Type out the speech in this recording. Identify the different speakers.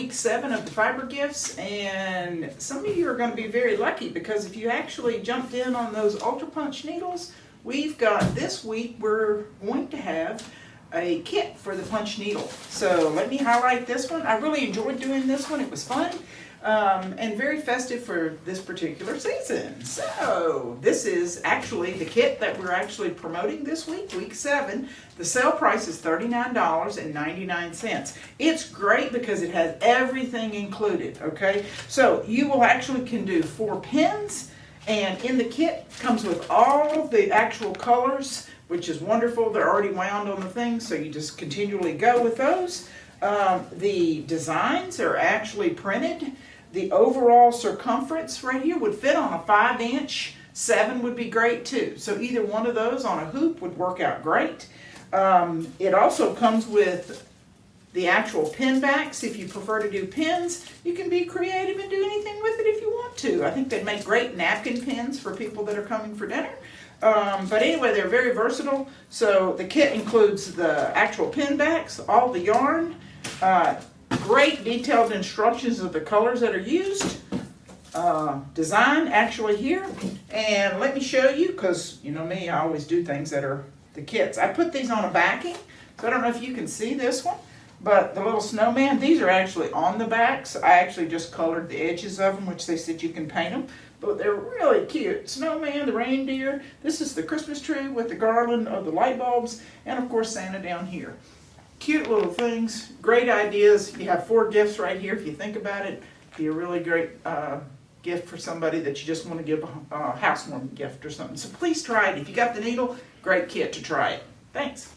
Speaker 1: week 7 of the fiber gifts, and some of you are going to be very lucky because if you actually jumped in on those Ultra Punch needles, we've got this week, we're going to have a kit for the punch needle. So let me highlight this one. I really enjoyed doing this one. It was fun and very festive for this particular season. So this is actually the kit that we're actually promoting this week, week 7. The sale price is $39.99. It's great because it has everything included, okay? So you will actually can do 4 pins, and in the kit comes with all the actual colors, which is wonderful. They're already wound on the thing, so you just continually go with those. The designs are actually printed. The overall circumference right here would fit on a 5-inch. 7 would be great too. So either one of those on a hoop would work out great. It also comes with the actual pin backs. If you prefer to do pins, you can be creative and do anything with it if you want to. I think they'd make great napkin pins for people that are coming for dinner. But anyway, they're very versatile. So the kit includes the actual pin backs, all the yarn, great detailed instructions of the colors that are used, design actually here. And let me show you, because you know me, I always do things that are the kits. I put these on a backing, so I don't know if you can see this one, but the little snowman, these are actually on the backs. I actually just colored the edges of them, which they said you can paint them. But they're really cute. Snowman, the reindeer. This is the Christmas tree with the garland of the light bulbs. And of course Santa down here. Cute little things. Great ideas. You have 4 gifts right here if you think about it. Be a really great gift for somebody that you just want to give a housewarming gift or something. So please try it. If you got the needle, great kit to try it. Thanks.